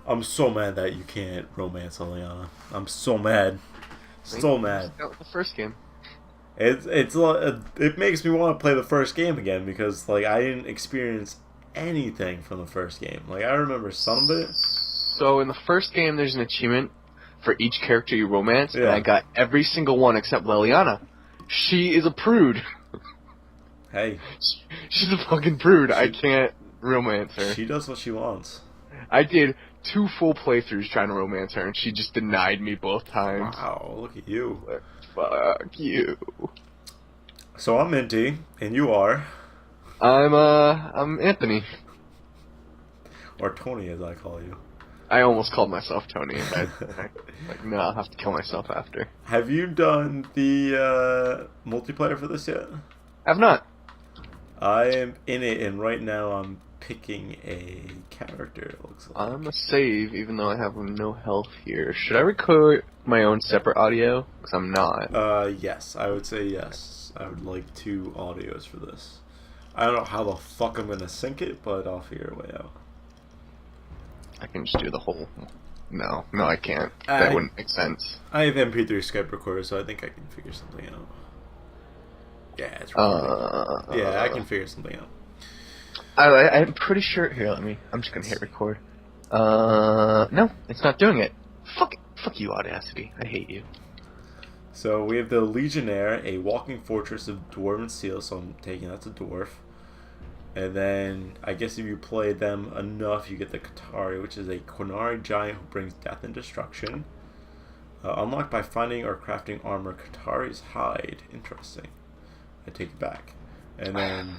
I'm so mad that you can't romance Liliana. I'm so mad. Like, So you mad. just got with the first game. It makes me want to play the first game again because like I didn't experience anything from the first game. Like I remember some of it. So in the first game, there's an achievement for each character you romance, and I Yeah. got every single one except Liliana. She is a prude. Hey, She's a fucking prude. I she can't romance her. she does what she wants. I did 2 full playthroughs trying to romance her, and she just denied me both times. Wow, look at you. Like, fuck you. So I'm Minty, and you are, I'm Anthony. or Tony as I call you. I almost called myself Tony, and like, no, I'll have to kill myself after. Have you done the multiplayer for this yet? I've not. I am in it, and right now I'm picking a character. It looks like. I'm a save, even though I have no health here. Should I record my own separate audio? Because I'm not. Yes, I would say yes. I would like 2 audios for this. I don't know how the fuck I'm gonna sync it, but I'll figure a way out. I can just do the whole... No, I can't. That wouldn't make sense. I have MP3 Skype recorder, so I think I can figure something out. Yeah, it's recording. Yeah, I can figure something out. I'm pretty sure... Here, I'm just gonna hit record. No, it's not doing it. Fuck you, Audacity. I hate you. So we have the Legionnaire, a walking fortress of dwarven steel, so I'm taking that's a dwarf. And then, I guess if you play them enough, you get the Qatari, which is a Qunari giant who brings death and destruction. Unlocked by finding or crafting armor, Qatari's hide. Interesting. I take it back. And then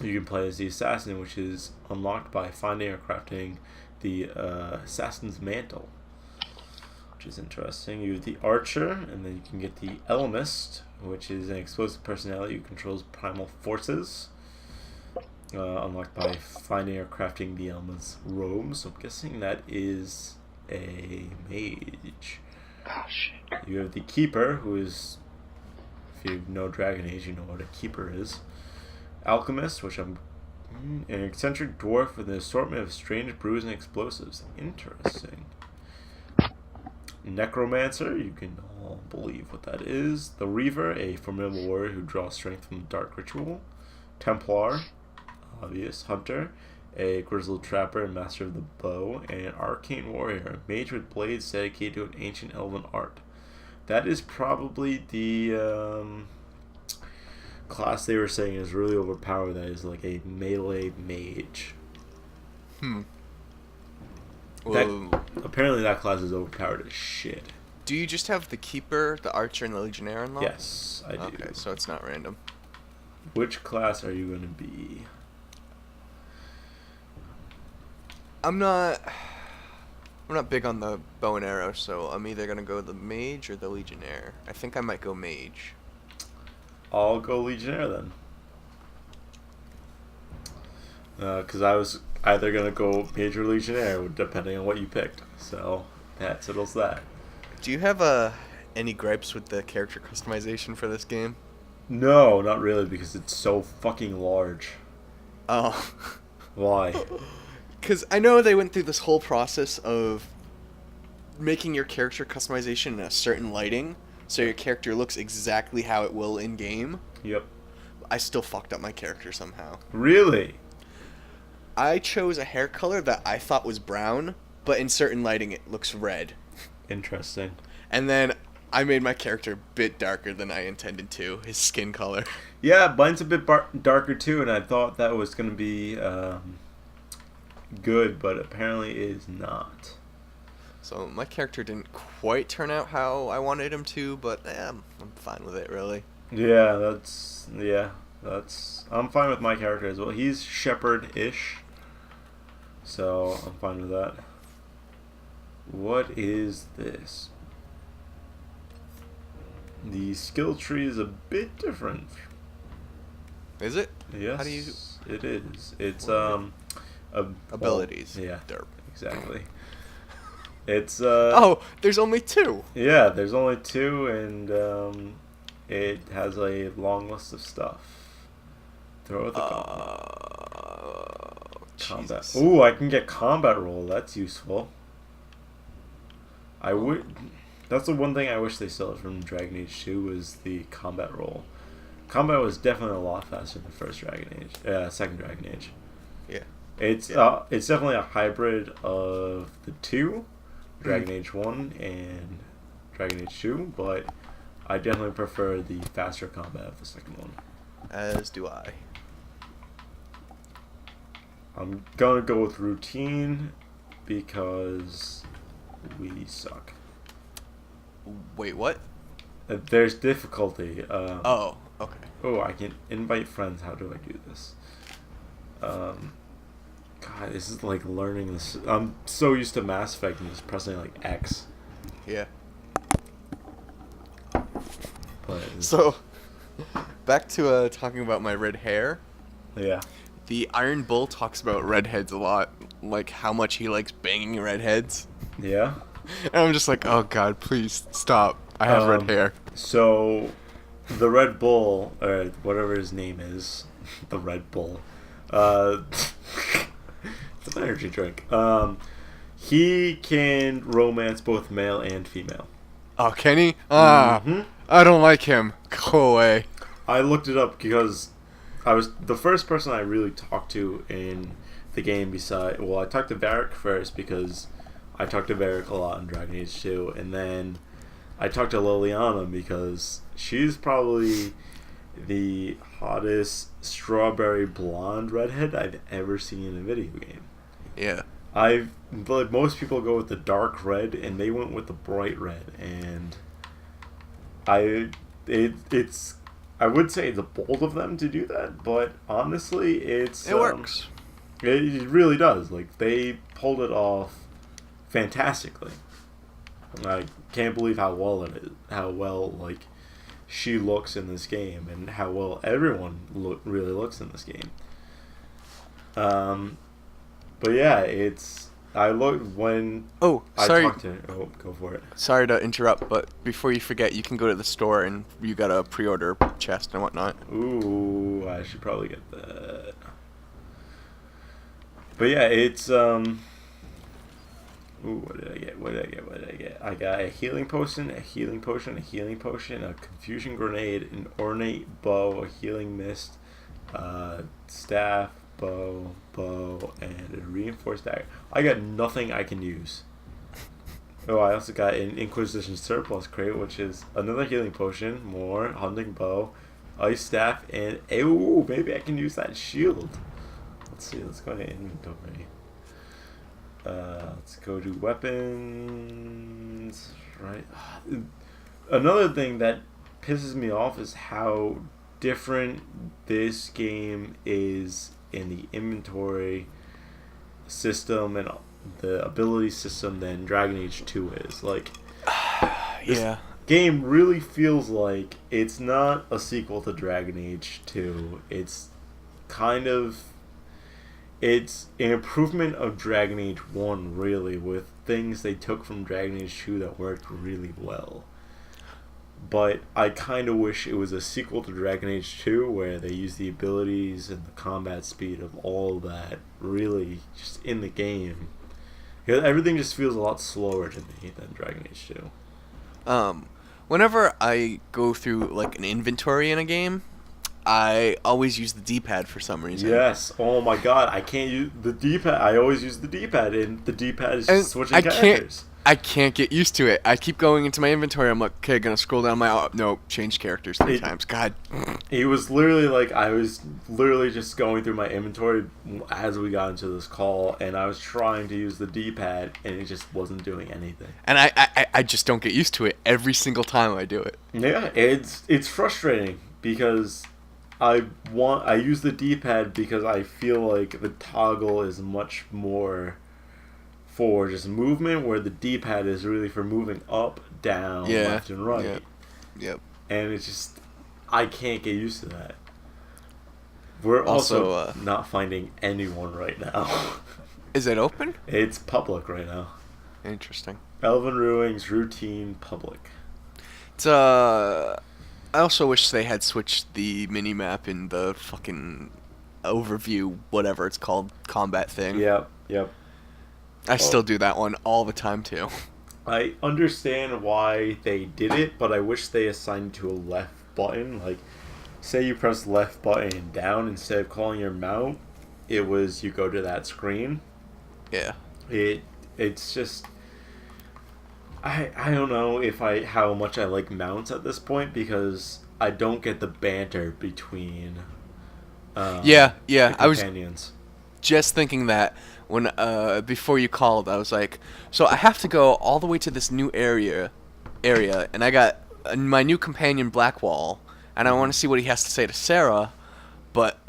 you can play as the assassin, which is unlocked by finding or crafting the assassin's mantle, which is interesting. You have the archer, and then you can get the elemist, which is an explosive personality who controls primal forces. Unlocked by finding or crafting the element's robe. So I'm guessing that is a mage. Oh, shit. You have the keeper, who is, if you know Dragon Age, you know what a keeper is. Alchemist, which I'm an eccentric dwarf with an assortment of strange brews and explosives. Interesting. Necromancer, you can all believe what that is. The Reaver, a formidable warrior who draws strength from the dark ritual. Templar, obvious. Hunter, a grizzled trapper and master of the bow. And an arcane warrior, a mage with blades dedicated to an ancient elven art. That is probably the class they were saying is really overpowered. That is like a melee mage. Well, Apparently that class is overpowered as shit. do you just have the Keeper, the Archer, and the Legionnaire unlocked? Yes, I do. Okay, so it's not random. Which class are you going to be? I'm not big on the bow and arrow, so I'm either gonna go the Mage or the Legionnaire. I think I might go Mage. I'll go Legionnaire then. Because I was either going to go Mage or Legionnaire, depending on what you picked. So that settles that. Do you have any gripes with the character customization for this game? No, not really, because it's so fucking large. Oh. Why? Because I know they went through this whole process of making your character customization in a certain lighting, so your character looks exactly how it will in game. Yep. I still fucked up my character somehow. Really? I chose a hair color that I thought was brown, but in certain lighting it looks red. Interesting. And then I made my character a bit darker than I intended to, his skin color. Yeah, mine's a bit darker too, and I thought that was going to be good, but apparently it is not. So my character didn't quite turn out how I wanted him to, but I'm fine with it, really. Yeah, I'm fine with my character as well. He's shepherd-ish, so I'm fine with that. What is this? The skill tree is a bit different. Is it? Yes, How do you... it is. It's abilities. Yeah, Derp. exactly. It's Oh, there's only 2. yeah, there's only 2, and it has a long list of stuff. Throw the combat. Jesus. Ooh, I can get combat roll. That's useful. I would. That's the one thing I wish they still had from Dragon Age 2 was the combat roll. Combat was definitely a lot faster than the second Dragon Age. Yeah. It's definitely a hybrid of the two, Dragon Age 1 and Dragon Age 2, but I definitely prefer the faster combat of the second one. As do I. I'm gonna go with routine because we suck. Wait, what? There's difficulty. Oh, okay. Oh, I can invite friends. How do I do this? God, this is like learning this. I'm so used to Mass Effect and just pressing like X. Yeah. But So, back to talking about my red hair. yeah. The Iron Bull talks about redheads a lot, like how much he likes banging redheads. Yeah. And I'm just like, oh god, please stop. I have red hair. So, the Red Bull, or whatever his name is, the Red Bull, it's an energy drink. He can romance both male and female. Oh, can he? I don't like him. Go away. I looked it up because I was the first person I really talked to in the game I talked to Varric first because I talked to Varric a lot in Dragon Age 2, and then I talked to Liliana because she's probably the hottest strawberry blonde redhead I've ever seen in a video game. Yeah. Like most people go with the dark red, and they went with the bright red, and I would say it's bold of them to do that, but honestly, it works. It really does. Like they pulled it off fantastically. I can't believe how well like she looks in this game, and how well everyone really looks in this game. But yeah, I looked when I talked to her. Oh, go for it. Sorry to interrupt, but before you forget, you can go to the store and you got a pre-order chest and whatnot. Ooh, I should probably get that. But yeah, it's Ooh, what did I get? I got a healing potion, a healing potion, a healing potion, a confusion grenade, an ornate bow, a healing mist, staff, bow, and a reinforced dagger. I got nothing I can use. Oh, I also got an Inquisition surplus crate, which is another healing potion, more hunting bow, ice staff, and ooh, maybe I can use that shield. Let's see. Let's go to inventory. Let's go to weapons. Right. Another thing that pisses me off is how different this game is in the inventory system and the ability system than Dragon Age 2 is. Like, this game really feels like it's not a sequel to Dragon Age 2. It's an improvement of Dragon Age 1, really, with things they took from Dragon Age 2 that worked really well. But I kind of wish it was a sequel to Dragon Age 2 where they use the abilities and the combat speed of all that really just in the game. Because everything just feels a lot slower to me than Dragon Age 2. Whenever I go through like an inventory in a game, I always use the D-pad for some reason. Yes. Oh my god, I can't use the D-pad. I always use the D-pad, and the D-pad is just switching characters. I can't get used to it. I keep going into my inventory. I'm like, okay, gonna scroll down nope, change characters 3 times. God. It was literally like I was literally just going through my inventory as we got into this call, and I was trying to use the D-pad, and it just wasn't doing anything. And I just don't get used to it every single time I do it. Yeah, it's frustrating because I use the D-pad because I feel like the toggle is much more for just movement, where the D-pad is really for moving up, down, left, and right. Yep. And it's just, I can't get used to that. We're also not finding anyone right now. Is it open? It's public right now. Interesting. Elven Ruins, routine, public. It's I also wish they had switched the mini-map in the fucking overview, whatever it's called, combat thing. Yep. I still do that one all the time, too. I understand why they did it, but I wish they assigned to a left button. Like, say you press left button and down instead of calling your mount, it was you go to that screen. Yeah. It's just I don't know how much I like mounts at this point because I don't get the banter between Yeah. the I was companions. just thinking that when before you called, I was like, so I have to go all the way to this new area, and I got my new companion Blackwall, and I want to see what he has to say to Sarah, but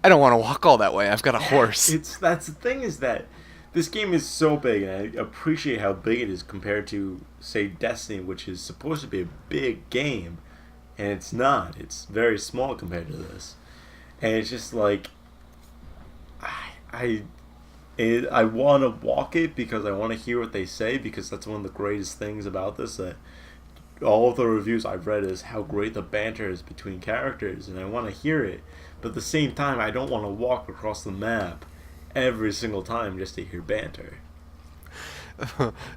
I don't want to walk all that way. I've got a horse. That's the thing is that this game is so big, and I appreciate how big it is compared to, say, Destiny, which is supposed to be a big game, and it's not. It's very small compared to this, and it's just like I want to walk it because I want to hear what they say, because that's one of the greatest things about this, that all of the reviews I've read is how great the banter is between characters, and I want to hear it. But at the same time, I don't want to walk across the map every single time just to hear banter.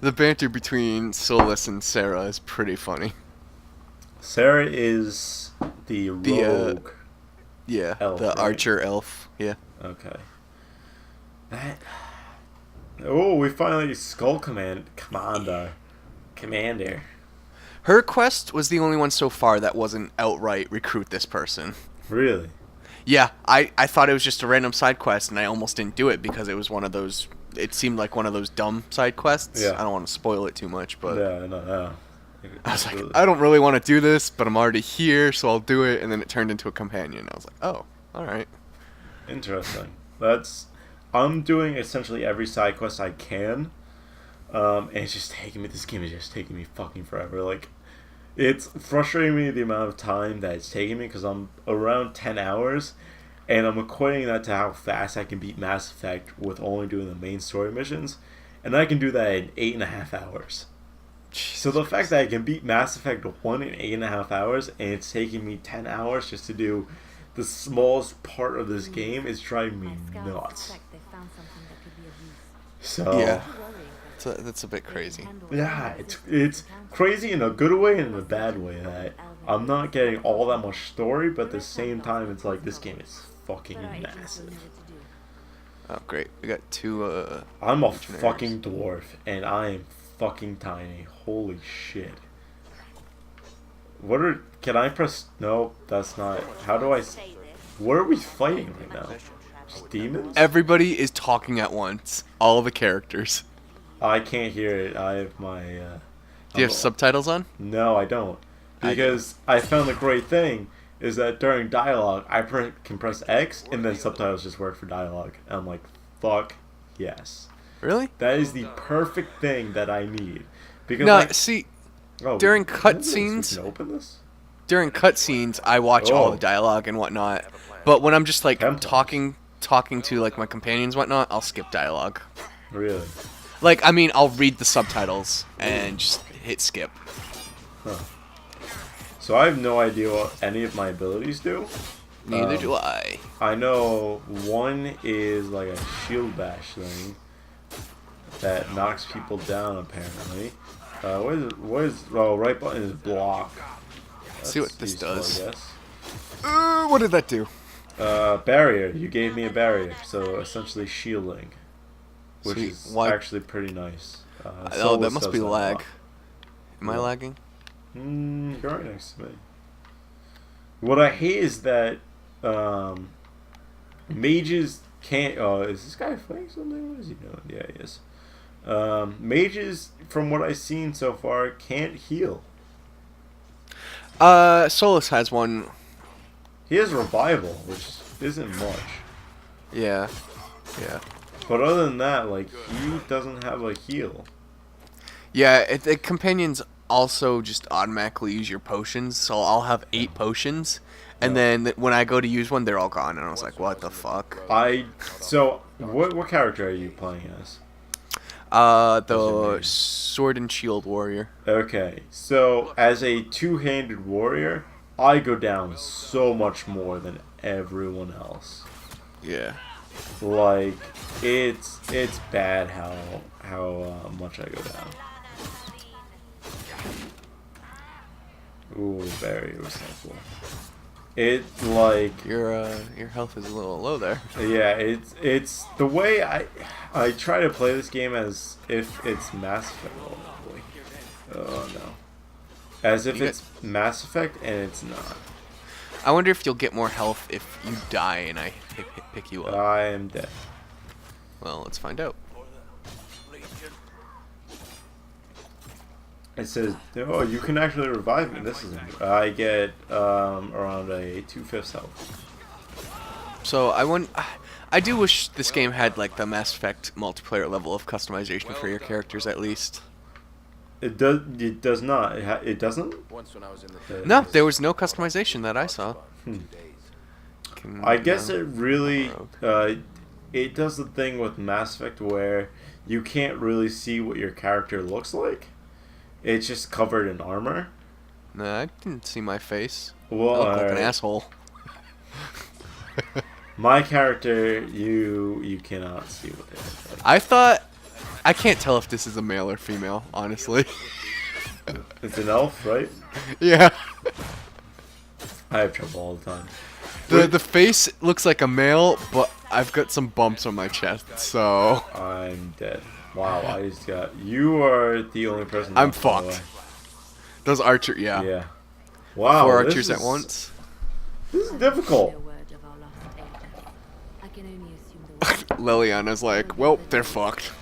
The banter between Solus and Sarah is pretty funny. Sarah is the rogue. Yeah, elf, the right? archer elf. Yeah. Okay. That. Oh, we finally Commander. Her quest was the only one so far that wasn't outright recruit this person. Really? Yeah, I thought it was just a random side quest, and I almost didn't do it because it was one of those. It seemed like one of those dumb side quests. Yeah. I don't want to spoil it too much, but Yeah, no. I was like, I don't really want to do this, but I'm already here, so I'll do it. And then it turned into a companion. I was like, oh, all right. Interesting. I'm doing essentially every side quest I can, and it's just taking me. This game is just taking me fucking forever. Like, it's frustrating me the amount of time that it's taking me because I'm around 10 hours, and I'm equating that to how fast I can beat Mass Effect with only doing the main story missions, and I can do that in 8.5 hours. So the fact that I can beat Mass Effect 1 in 8.5 hours, and it's taking me 10 hours just to do the smallest part of this game is driving me nuts. So Yeah. That's a bit crazy. yeah, it's crazy in a good way and in a bad way that I'm not getting all that much story, but at the same time it's like this game is fucking massive. Oh, great. We got two, I'm a legionaries. fucking dwarf and I am fucking tiny. Holy shit. Can I press? No, that's not. How do I? What are we fighting right now? Just demons? Everybody is talking at once. All the characters. I can't hear it. I have my. Do you have subtitles on? No, I don't. Because I found the great thing is that during dialogue, I can press X and then subtitles just work for dialogue. And I'm like, fuck yes. Really? That is the perfect thing that I need. Because No, like, see, oh, during we can open this? cutscenes- We can open this? during cutscenes, I watch all Oh. the dialogue and whatnot. But when I'm just like Templates. talking to like my companions and whatnot, I'll skip dialogue. Really? Like, I mean, I'll read the subtitles and just hit skip. Huh. So I have no idea what any of my abilities do. Neither do I. I know one is like a shield bash thing that knocks people down apparently. Oh, right button is block. Let's see what That's this useful, does. I guess. What did that do? Barrier. You gave me a barrier, so essentially shielding, which Sweet. is Why- actually pretty nice. Oh, Solus that must does be a lag. lot. Am I Yeah. lagging? You're right next to me. What I hate is that mages can't. Oh, is this guy fighting something? What is he doing? Yeah, he is. Mages, from what I've seen so far, can't heal. Solus has one. He has revival, which isn't much. Yeah. Yeah. But other than that, like, he doesn't have a heal. Yeah, the companions also just automatically use your potions, so I'll have 8 potions, and then when I go to use one, they're all gone, and I was like, what the fuck? So, what character are you playing as? The sword and shield warrior. Okay, so as a two-handed warrior, I go down so much more than everyone else. Yeah. Like, it's bad how much I go down. Ooh, very recyclable. It like Your health is a little low there. yeah, it's the way I try to play this game as if it's Mass Effect. Oh boy, oh no, as if it's Mass Effect and it's not. I wonder if you'll get more health if you die and I pick you up. I am dead. Well, let's find out. It says, oh, you can actually revive me. This is I get around a 2/5 health. So I do wish this game had like the Mass Effect multiplayer level of customization for your characters at least. It does. It does not. It doesn't. No, there was no customization that I saw. I guess it really it does the thing with Mass Effect where you can't really see what your character looks like. It's just covered in armor. No, I didn't see my face. Well, I look like an asshole. My character, you cannot see what they look like. I can't tell if this is a male or female, honestly. It's an elf, right? Yeah. I have trouble all the time. The face looks like a male, but I've got some bumps on my chest, so I'm dead. Wow, I just got. You are the only person. I'm left, by the fucked. way. Those archer, yeah. Yeah. Wow. 4 archers at once. This is difficult. Liliana's like, well, they're fucked.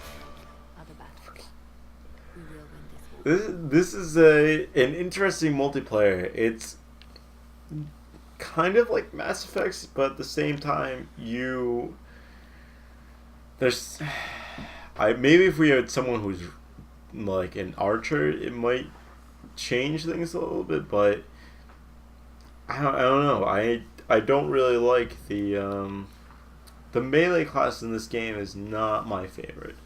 This is an interesting multiplayer. It's kind of like Mass Effects, but at the same time, maybe if we had someone who's like an archer, it might change things a little bit. But I don't know. I don't really like the melee class in this game is not my favorite.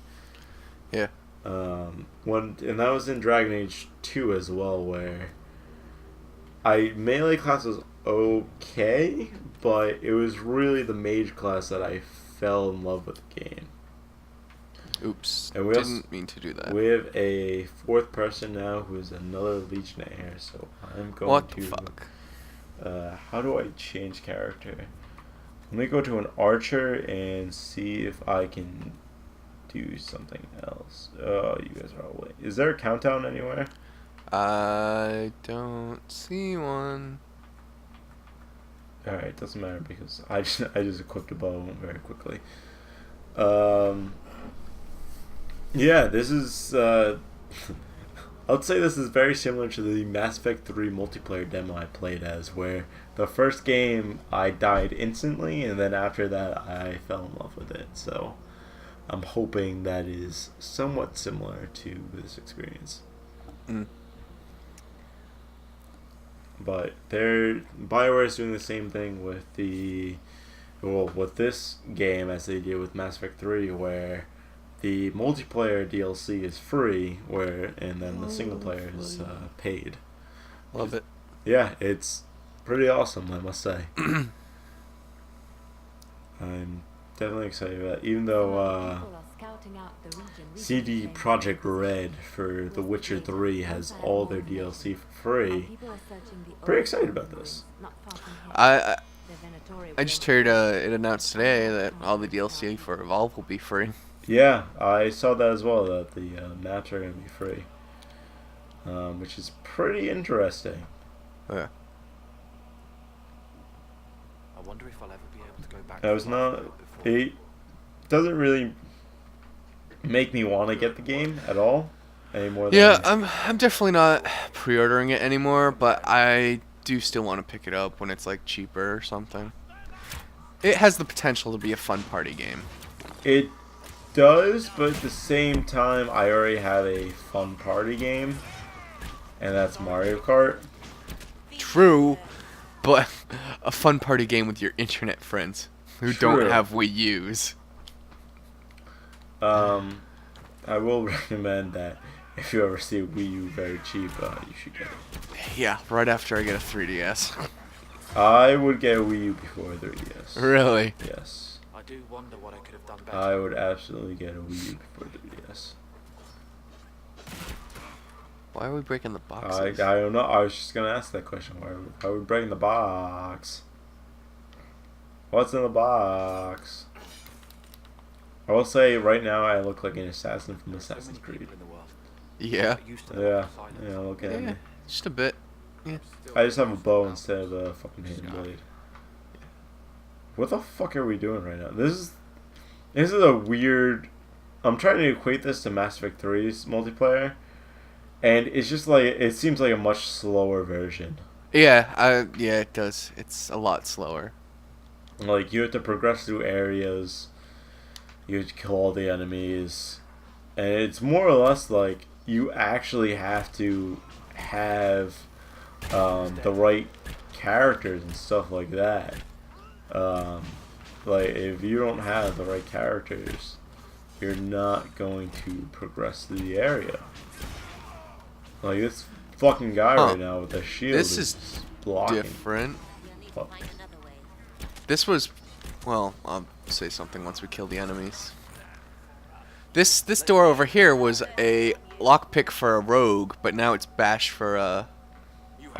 Yeah. And that was in Dragon Age 2 as well, where melee class was okay, but it was really the mage class that I fell in love with the game. Oops. And we didn't mean to do that. We have a 4th person now who is another Legionnaire, so I'm going what to... the fuck? How do I change character? Let me go to an archer and see if I can do something else. Oh, you guys are all late. Is there a countdown anywhere? I don't see one. Alright, doesn't matter because I just equipped a bow very quickly. Yeah, this is I'd say this is very similar to the Mass Effect 3 multiplayer demo I played as, where the first game I died instantly, and then after that I fell in love with it. So I'm hoping that is somewhat similar to this experience. Mm. But BioWare is doing the same thing with with this game as they did with Mass Effect 3, where the multiplayer DLC is free, and then the single player is paid. Love it. Yeah, it's pretty awesome, I must say. I'm definitely excited about it, even though CD Projekt Red for The Witcher 3 has all their DLC for free. Pretty excited about this. I just heard it announced today that all the DLC for Evolve will be free. Yeah, I saw that as well, that the maps are going to be free. Which is pretty interesting. Yeah. I wonder if I'll ever be able to go back. It doesn't really make me want to get the game at all anymore. Yeah, I'm definitely not pre-ordering it anymore, but I do still want to pick it up when it's like cheaper or something. It has the potential to be a fun party game. It does, but at the same time, I already have a fun party game, and that's Mario Kart. True, but a fun party game with your internet friends who don't have Wii U's. I will recommend that if you ever see a Wii U very cheap, you should get it. Yeah, right after I get a 3DS. I would get a Wii U before a 3DS. Really? Yes. I do wonder what I could have done better. I would absolutely get a Wii U before 3DS. Why are we breaking the I boxes? don't know. I was just gonna ask that question. Why are we breaking the box? What's in the box? I will say right now I look like an assassin from Assassin's Creed. Yeah. Yeah, yeah, look at me. Just a bit. Yeah. I just have a bow instead of a fucking hand blade. What the fuck are we doing right now? This is a weird. I'm trying to equate this to Mass Effect 3's multiplayer, and it's just like it seems like a much slower version. Yeah, yeah, it does. It's a lot slower. Like you have to progress through areas, you have to kill all the enemies, and it's more or less like you actually have to have the right characters and stuff like that. Like if you don't have the right characters, you're not going to progress through the area. Like this fucking guy right now with the shield This is blocking. different. Fuck. This was, well, I'll say something once we kill the enemies. This door over here was a lockpick for a rogue, but now it's bash for a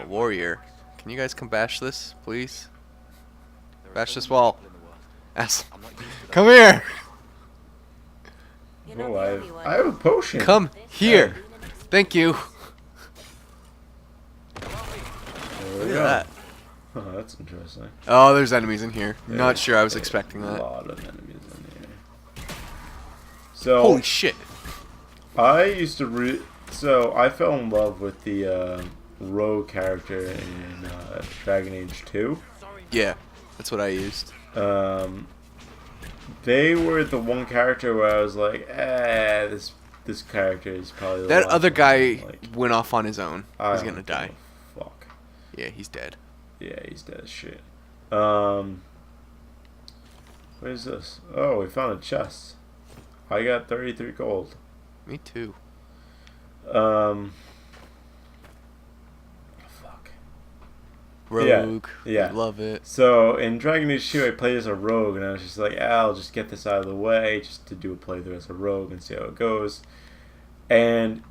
warrior. Can you guys come bash this, please? Bash this wall. Come here. Oh, I have a potion. Come here. Thank you. There we Look at go. that. Oh, that's interesting. Oh, there's enemies in here. Yeah, Not sure I was there's expecting a that. lot of enemies in here. So Holy shit. I used to so I fell in love with the rogue character in Dragon Age 2. Yeah, that's what I used. They were the one character where I was like, this character is probably the That last other one guy I like. went off on his own. I He's don't gonna give die. a fuck. Yeah, he's dead. Yeah, he's dead as shit. What is this? Oh, we found a chest. I got 33 gold. Me too. Fuck. Rogue. Yeah. Love it. So in Dragon Age 2, I played as a rogue, and I was just like, I'll just get this out of the way, just to do a playthrough as a rogue and see how it goes. And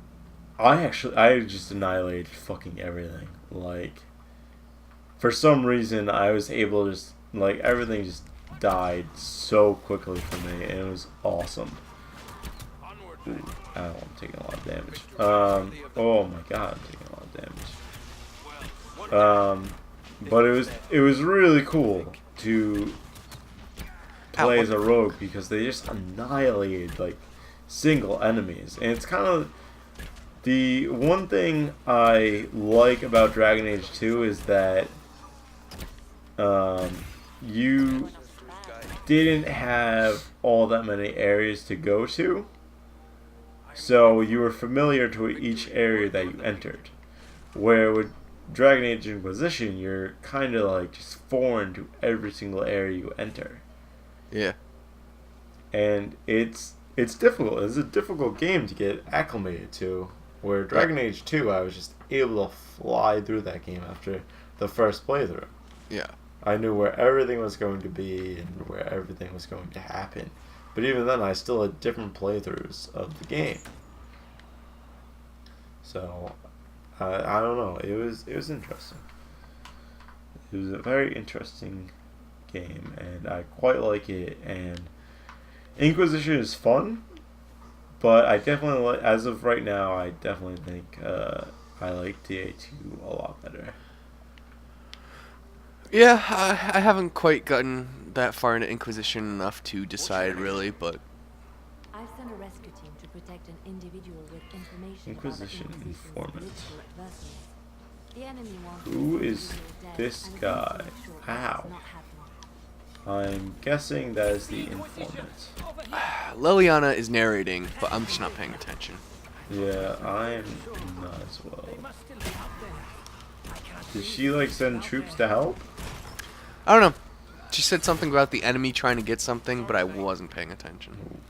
I just annihilated fucking everything. Like, for some reason, I was able to just, like, everything just died so quickly for me, and it was awesome. Ooh, ow, I'm taking a lot of damage. Oh my god, I'm taking a lot of damage. But it was really cool to play as a rogue because they just annihilated like single enemies, and it's kind of the one thing I like about Dragon Age 2 is that you didn't have all that many areas to go to, so you were familiar to each area that you entered, where with Dragon Age Inquisition, you're kind of like just foreign to every single area you enter. Yeah. And it's difficult. It's a difficult game to get acclimated to. Where Dragon Age 2, I was just able to fly through that game after the first playthrough. Yeah. I knew where everything was going to be and where everything was going to happen. But even then, I still had different playthroughs of the game. So I don't know. It was interesting. It was a very interesting game, and I quite like it. And Inquisition is fun, but I definitely like. As of right now, I definitely think I like TA2 a lot better. Yeah, I haven't quite gotten that far into Inquisition enough to decide really, but I've sent a rescue team to protect an individual with information Inquisition about the Inquisition's informant. political adversaries. The enemy wants Who the is individual dead this and guy? wants to make sure this Ow. does not happen. I'm guessing that is the informant. Liliana is narrating, but I'm just not paying attention. Yeah, I'm not as well. Did she like send troops to help? I don't know. She said something about the enemy trying to get something, but I wasn't paying attention.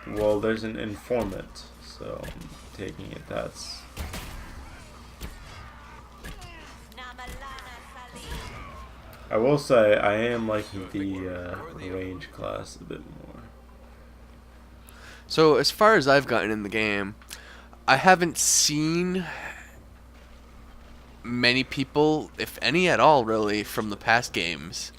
Well, there's an informant, so I'm taking it that's... I will say I am liking the range class a bit more. So as far as I've gotten in the game, I haven't seen many people, if any at all, really, from the past games.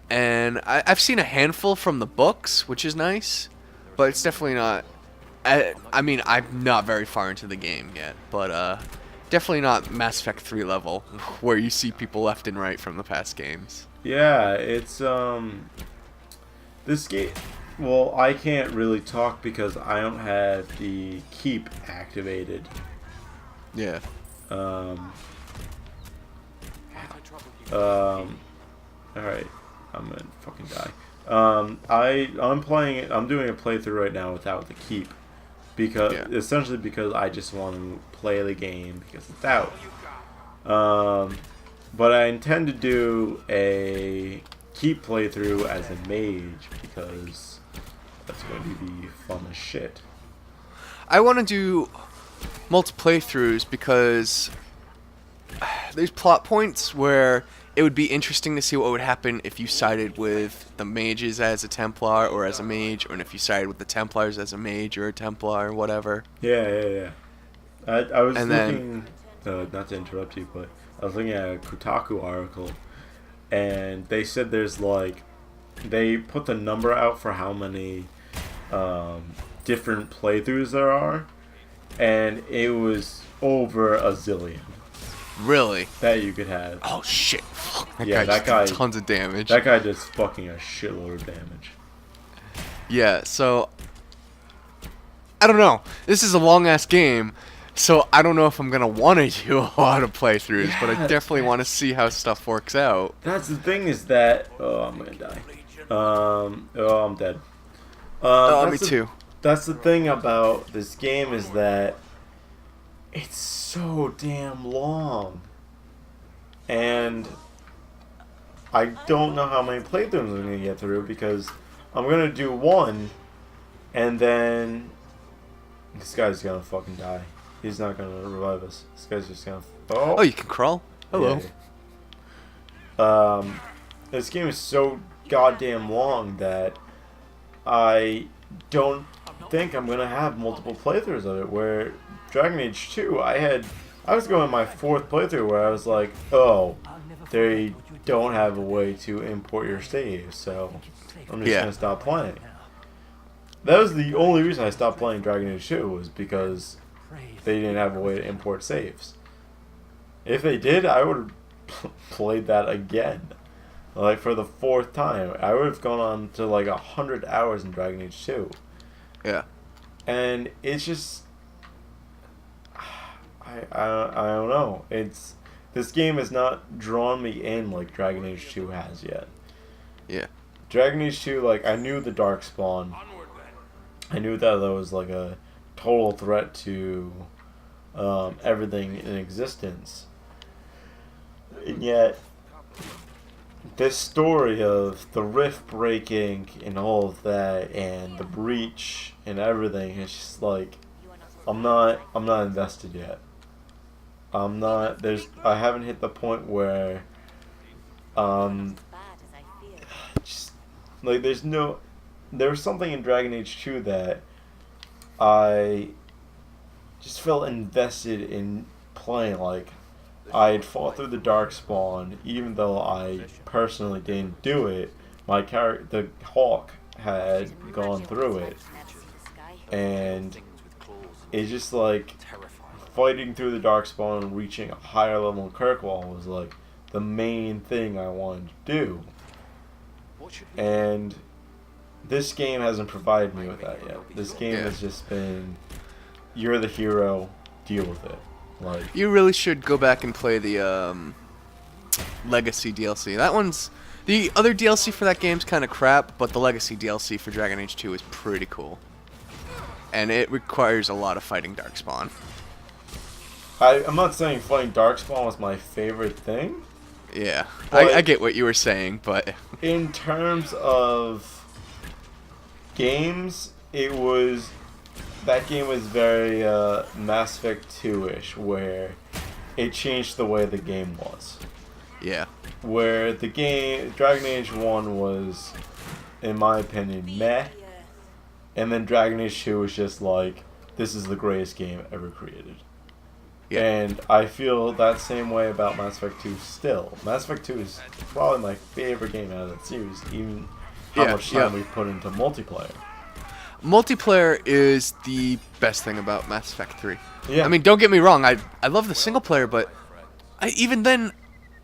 And I've seen a handful from the books, which is nice, but it's definitely not. I mean, I'm not very far into the game yet, but definitely not Mass Effect 3 level, where you see people left and right from the past games. Yeah, it's this game. Well, I can't really talk because I don't have the keep activated. Yeah. All right, I'm gonna fucking die. I'm playing it. I'm doing a playthrough right now without the keep, because essentially because I just want to play the game because it's out. But I intend to do a keep playthrough as a mage because that's going to be fun as shit. I want to do multiple playthroughs because there's plot points where it would be interesting to see what would happen if you sided with the mages as a Templar or as a mage, or if you sided with the Templars as a mage or a Templar or whatever. Yeah. I was looking, not to interrupt you, but I was looking at a Kotaku article, and they said there's like, they put the number out for how many different playthroughs there are, and it was over a zillion. Really? That you could have. Oh shit! That guy did tons of damage. That guy does fucking a shitload of damage. Yeah, so I don't know. This is a long ass game, so I don't know if I'm gonna want to do a lot of playthroughs, but I definitely want to see how stuff works out. That's the thing is that I'm gonna die. I'm dead. Me too. That's the thing about this game is that it's so damn long, and I don't know how many playthroughs I'm gonna get through because I'm gonna do one, and then this guy's gonna fucking die. He's not gonna revive us. This guy's just gonna. Oh, you can crawl. Hello. Yeah. This game is so goddamn long that I don't think I'm gonna have multiple playthroughs of it. Where Dragon Age 2, I was going my fourth playthrough where I was like, oh, they don't have a way to import your saves, so I'm just gonna stop playing. That was the only reason I stopped playing Dragon Age 2 was because they didn't have a way to import saves. If they did, I would have played that again. Like for the fourth time. I would have gone on to like 100 hours in Dragon Age 2. Yeah. And it's just I don't know. This game has not drawn me in like Dragon Age 2 has yet. Yeah. Dragon Age 2, like, I knew the Darkspawn. I knew that was like a total threat to everything in existence. And yet, this story of the rift breaking and all of that, and the breach and everything, it's just like, I'm not invested yet. I haven't hit the point where, just, like, there was something in Dragon Age 2 that I just felt invested in playing. Like, I had fought through the Darkspawn, even though I personally didn't do it. My character, the Hawk, had gone through it, and it's just like fighting through the Darkspawn and reaching a higher level in Kirkwall was like the main thing I wanted to do. And this game hasn't provided me with that yet. This game has just been, you're the hero, deal with it. Like, you really should go back and play the Legacy DLC. That one's, the other DLC for that game's kind of crap, but the Legacy DLC for Dragon Age 2 is pretty cool. And it requires a lot of fighting Darkspawn. I'm not saying fighting Darkspawn was my favorite thing. Yeah, I get what you were saying, but in terms of games, that game was very Mass Effect 2-ish, where it changed the way the game was. Yeah. Where the game, Dragon Age 1 was, in my opinion, meh, and then Dragon Age 2 was just like, this is the greatest game ever created. Yeah. And I feel that same way about Mass Effect 2 still. Mass Effect 2 is probably my favorite game out of that series, even how Yeah, much time yeah. we put into multiplayer. Multiplayer is the best thing about Mass Effect 3. Yeah. I mean, don't get me wrong, I love the single player, but even then,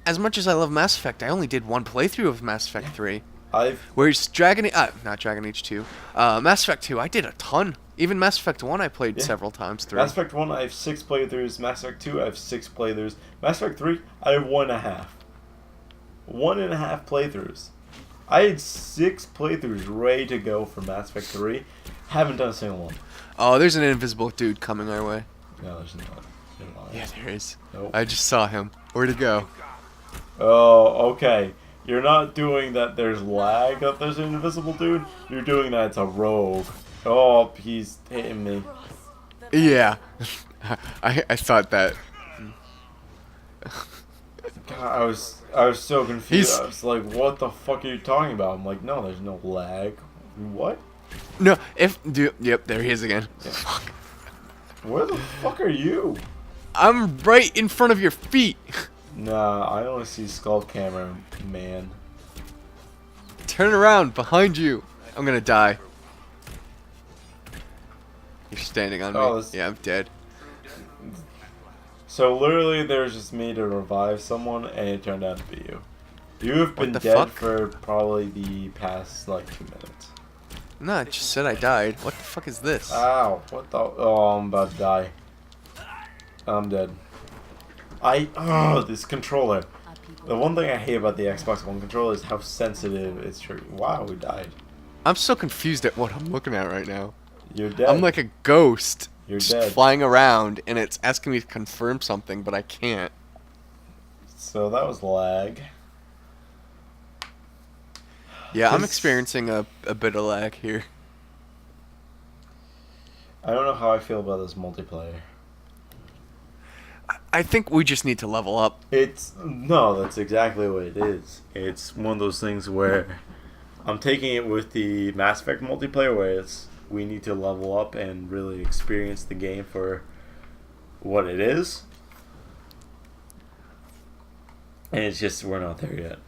as much as I love Mass Effect, I only did one playthrough of Mass Effect 3. Whereas not Dragon Age 2, Mass Effect 2, I did a ton. Even Mass Effect 1 I played several times through. Mass Effect 1, I have 6 playthroughs. Mass Effect 2, I have 6 playthroughs. Mass Effect 3, I have 1.5. 1.5 playthroughs. I had 6 playthroughs ready to go for Mass Effect 3. Haven't done a single one. Oh, there's an invisible dude coming our way. No, there's not. You're lying. Yeah, there is. Nope. I just saw him. Where'd he go? Oh, okay. You're not doing that there's lag that there's an invisible dude. You're doing that it's a rogue. Oh, he's hitting me. Yeah. I thought that. God, I was so confused. He's- I was like, what the fuck are you talking about? I'm like, no, there's no lag. What? No, yep, there he is again. Fuck. Where the fuck are you? I'm right in front of your feet. Nah, I only see Skull Camera Man. Turn around, behind you. I'm gonna die. You're standing on Oh, me. this- Yeah, I'm dead. So literally, there's just me to revive someone, and it turned out to be you. You have been the dead fuck? for probably the past like 2 minutes. No, it just said I died. What the fuck is this? Ow! What the? Oh, I'm about to die. I'm dead. This controller. The one thing I hate about the Xbox One controller is how sensitive it's triggering. Wow, we died. I'm so confused at what I'm looking at right now. You're dead. I'm like a ghost. You're just dead. flying around, and it's asking me to confirm something, but I can't. So that was lag. Yeah, I'm This- experiencing a bit of lag here. I don't know how I feel about this multiplayer. I think we just need to level up. No, that's exactly what it is. It's one of those things where I'm taking it with the Mass Effect multiplayer, where we need to level up and really experience the game for what it is. And it's just we're not there yet.